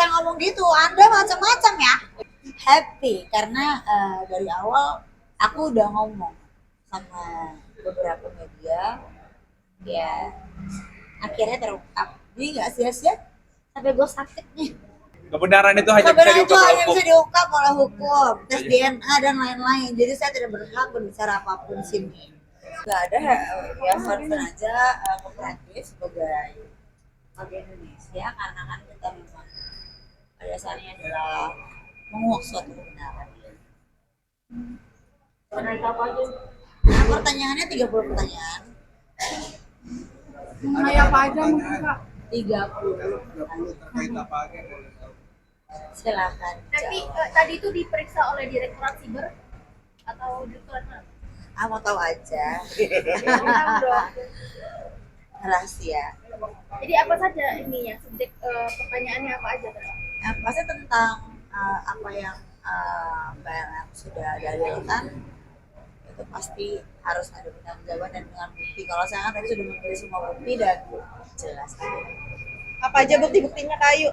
bisa ngomong gitu. Anda macam-macam ya. Happy karena dari awal aku udah ngomong sama beberapa media, ya akhirnya terungkap. Jadi nggak sia-sia sampai gue sakit nih. Kebenaran itu hanya bisa Kebenaran itu diungkap oleh hanya hukum. bisa diungkap oleh hukum, tes DNA dan lain-lain. Jadi saya tidak berhak berbicara apapun di sini. Gak ada ya, fun-fun aja, kooperatif sebagai warga Indonesia, karena kan kita memang pada dasarnya adalah menguak suatu kebenaran. Nah, pertanyaannya 30 pertanyaan. Mengenai apa aja mungkin Kak? 30. terkait apa aja? Silakan. Nanti tadi itu diperiksa oleh Direktorat Siber atau Direktorat mana? Ah, mau tahu aja. Tahu dong. Rahasia. Jadi apa saja ininya, subjek pertanyaannya apa aja Kak? Nah, pasti tentang apa yang Mbak Ellen sudah dalilkan, itu pasti harus ada pertanggungjawaban dan dengan bukti. Kalau saya kan tadi sudah memberi semua bukti dan jelas. Apa aja bukti-buktinya Kayu?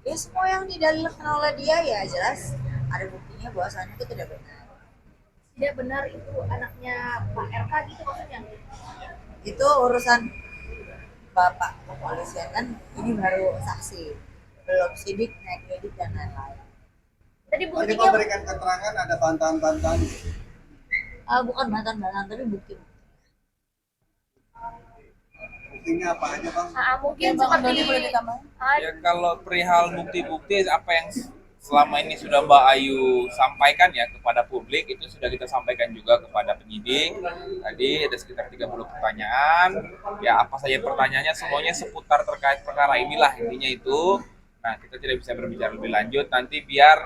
Ya semua yang didalilkan oleh dia ya jelas ada buktinya bahwasannya itu tidak benar. Tidak benar itu anaknya Pak RK gitu maksudnya? Itu urusan Bapak kepolisian, kan ini baru saksi, belum sidik, naik lidik dan lain-lain. Tadi Jadi buktinya memberikan keterangan ada bantahan-bantahan. Bukan bantahan-bantahan tapi bukti. Buktinya apa aja bang? mungkin seperti Ya kalau perihal bukti-bukti apa yang selama ini sudah Mbak Ayu sampaikan ya kepada publik, itu sudah kita sampaikan juga kepada penyidik. Tadi ada sekitar 30 pertanyaan. Ya apa saja pertanyaannya, semuanya seputar terkait perkara inilah intinya itu. Nah, kita tidak bisa berbicara lebih lanjut. Nanti biar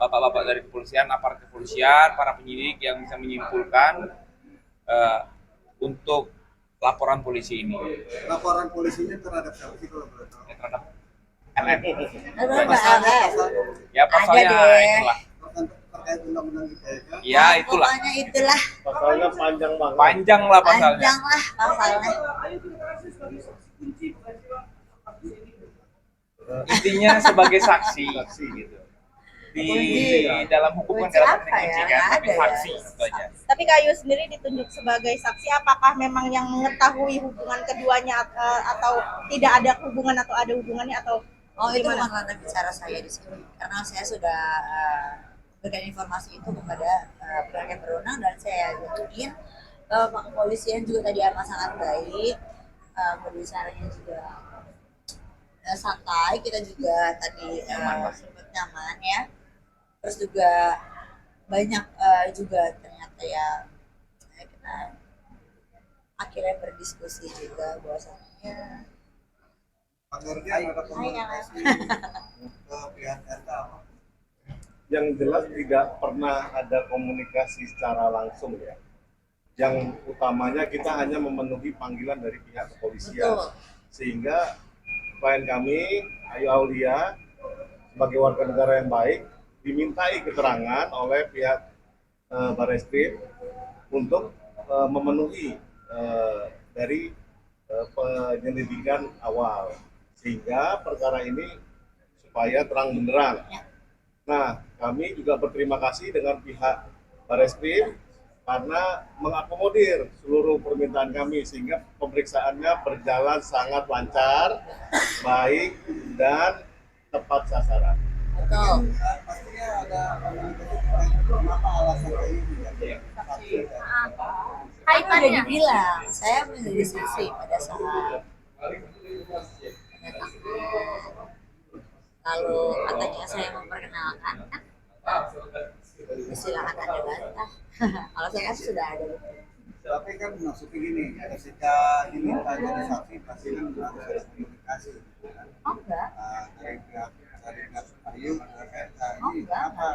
bapak-bapak dari kepolisian, aparat kepolisian, para penyidik yang bisa menyimpulkan untuk laporan polisi ini. Laporan polisinya terhadap siapa sih kalau boleh tahu? Ya, terhadap LM. Pasalnya, pasalnya Ya pasalnya Ada deh. itulah. terkait undang-undang ITE. Ya itulah. Pokoknya itulah, Pasalnya panjang banget. Panjang lah pasalnya. panjang lah pasalnya. Intinya sebagai saksi gitu. Di dalam hukum kan Kunci ada apa ya? kunci kan, Nggak tapi ada ya. saksi itu aja. Tapi Kayu sendiri ditunjuk sebagai saksi, apakah memang yang mengetahui hubungan keduanya atau tidak ada hubungan atau ada hubungannya atau Oh, itu gimana? bukan ranah bicara saya di sini, karena saya sudah berikan informasi itu kepada pihak yang berwenang dan saya yakinin Pak Kepolisian juga tadi amat sangat baik, berbicaranya juga santai, kita juga tadi sempat nyaman ya. Terus juga banyak juga ternyata ya kita akhirnya berdiskusi juga bahwasannya Pak Nurdian ada komunikasi ke pihak RK apa? Yang jelas tidak pernah ada komunikasi secara langsung ya. Yang utamanya kita hanya memenuhi panggilan dari pihak kepolisian. betul. Sehingga klien kami, Ayu Aulia, sebagai warga negara yang baik, dimintai keterangan oleh pihak Barreskrim untuk memenuhi dari penyelidikan awal, sehingga perkara ini supaya terang benderang. Nah, kami juga berterima kasih dengan pihak Barreskrim karena mengakomodir seluruh permintaan kami sehingga pemeriksaannya berjalan sangat lancar, baik dan tepat sasaran. Betul. Pastinya ada komunikasi terkait kenapa alasan ini menjadi saksi. Kan udah dibilang, saya menjadi saksi pada saat penetapan. Lalu katanya saya memperkenalkan, kan silakan Anda bantah. Kalau saya kan sudah ada. Tapi kan maksudnya gini, ketika diminta jadi saksi pasti kan harus ada komunikasi. Oh enggak, Dari pihak Ayu terkait Oh, ini enggak. apa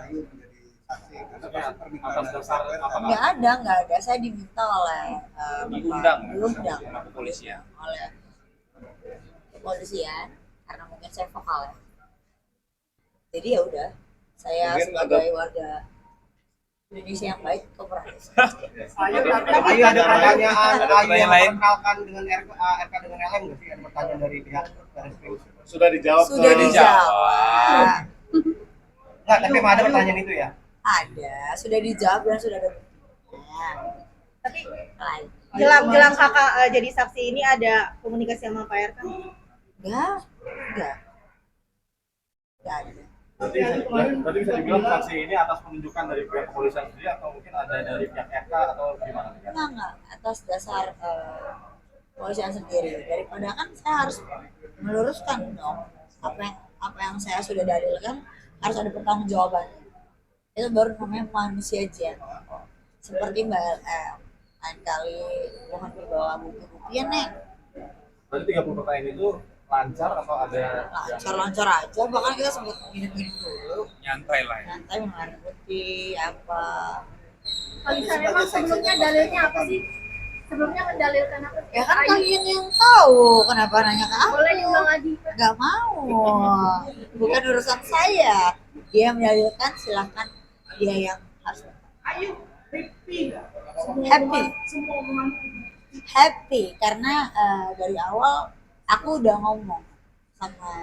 Ayu menjadi saksi karena pasti permintaan dari saksi enggak ada. Saya diminta oleh Diundang diundang sama kepolisian. oleh kepolisian karena mungkin saya vokal ya. Jadi ya udah, saya Mungkin sebagai warga Indonesia yang baik kooperatif. Ayo ada pertanyaan, Ada Ayu pertanyaan yang lain? memperkenalkan dengan RK dengan LM nggak sih? Ada pertanyaan dari pihak Baris Krim. Sudah dijawab. Sudah ke- dijawab. Nggak, tapi emang ada pertanyaan itu ya? Ada, sudah dijawab dan sudah ada buktinya. Tapi Lain. jelang kakak jadi saksi ini ada komunikasi sama Pak RK? Enggak. Enggak ada. Berarti bisa dibilang saksi ini atas penunjukan dari pihak kepolisian sendiri atau mungkin ada dari pihak RK atau gimana? Enggak. Atas dasar kepolisian sendiri. Daripada kan saya harus meluruskan dong apa yang saya sudah dalilkan, harus ada pertanggungjawaban. Itu baru namanya manusia gentle. Seperti Mbak LM. Lain kali mohon dibawa bukti-buktian, Neng. Berarti 30 pertanyaan itu lancar atau ada Lancar-lancar aja, bahkan kita sempat minum-minum dulu. Nyantai lah ya. Nanti minum air putih, apa. Kalisa memang sebelumnya dalilnya apa sih? Sebelumnya mendalilkan apa sih? Ya kan Ayu, kalian yang tahu, kenapa nanya ke aku? boleh diulang lagi. Gak mau. Bukan urusan saya. Dia mendalilkan, silahkan dia yang harus. Happy karena dari awal aku udah ngomong sama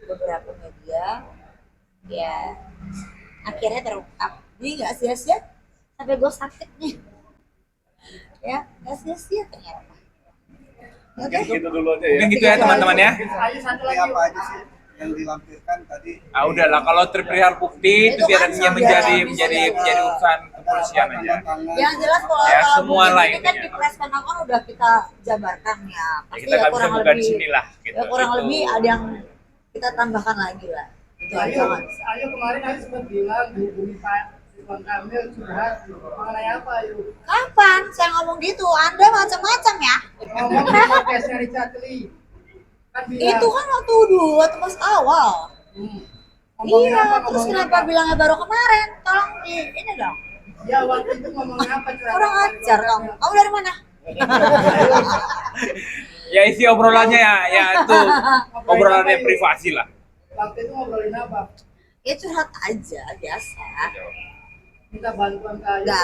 beberapa media, ya akhirnya terungkap. Jadi nggak sia-sia sampai gue sakit nih, ya nggak sia-sia ternyata. mungkin gitu dulu aja ya. Mungkin gitu ya teman-teman ya. Seperti apa aja sih yang dilampirkan tadi? Ah udahlah, kalau terperihal bukti itu Itu biar kan hanya menjadi urusan kepolisian aja. Yang jelas kalau Ya, kalau semua bukti lah ini kan intinya. di press kan udah kita jabarkan ya. Ya, Pasti kita ya nggak bisa kurang buka di lebih, sini lah. Gitu. ya kurang Itu. lebih ada yang kita tambahkan lagi lah. Itu aja kan. Ayo kemarin Ayu sempat bilang dihubungi Pak Ridwan Kamil curhat mengenai apa Ayu? Kapan saya ngomong gitu? Anda macam-macam ya. Ngomong di podcastnya Richard Lee. Kan bilang, Itu kan waktu pas awal. ngomongin Iya, apa, terus ngomongin kenapa apa? bilangnya baru kemarin? Tolong di ini dong. Ya waktu itu ngomongin apa? curhat Kurang apa? ajar kamu. Kamu dari mana? Ya isi obrolannya ya itu obrolannya privasi lah. Waktu itu ngobrolin apa? Ya curhat aja biasa. Minta bantuan ke Ayu. Nggak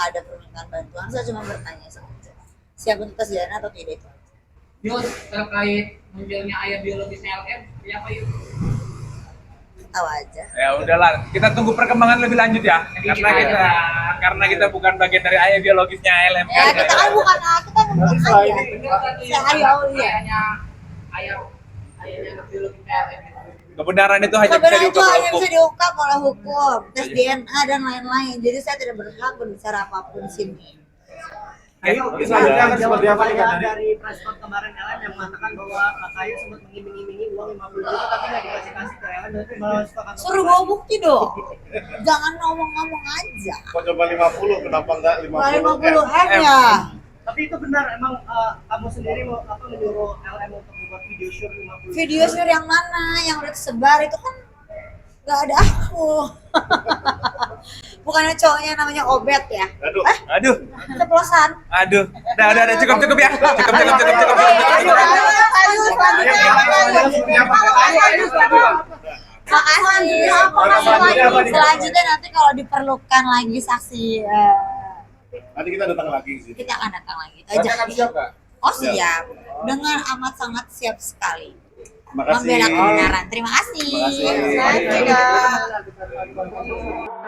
ada permintaan bantuan. Saya cuma bertanya saja. Siap untuk tes DNA atau tidak itu? Yus, terkait munculnya ayah biologisnya LM, ya apa yuk? Tahu aja. Ya udahlah, kita tunggu perkembangan lebih lanjut ya. Karena kita bukan bagian dari ayah biologisnya LM. Ya kita kan bukan ayah. Saya ayah Aulia. Ayahnya ayahnya anak biologisnya LM. Kebenaran itu hanya bisa Kebenaran itu diukur oleh hanya hukum. bisa diungkap oleh hukum, tes DNA dan lain-lain. Jadi saya tidak berhak berbicara apapun di sini. Ayo, selanjutnya akan seperti apa nih Kak, dari dari preskon kemarin LM yang mengatakan bahwa Kak Ayu sempat mengiming-imingi uang 50 juta tapi nggak dikasih ke LM, berarti malah sepakat. Suruh bawa bukti dong. Jangan ngomong-ngomong aja. kok coba 50, kenapa enggak 50 50 M ya. Tapi itu benar emang kamu sendiri mau menyuruh LM untuk membuat video shoot 50 juta. Video share yang mana yang udah tersebar itu kan nggak ada aku. Bukannya cowoknya namanya Obet ya? Aduh, Aduh, Ceplosan. aduh. Udah, cukup ya. Cukup. Makasih. Selanjutnya nanti kalau diperlukan lagi saksi, nanti kita datang lagi sih. kita akan datang lagi. Itu Berarti aja. akan siap Kak? Oh siap, dengan amat sangat siap sekali Makasih. membela kebenaran. Terima kasih. Terima kasih. Terima kasih.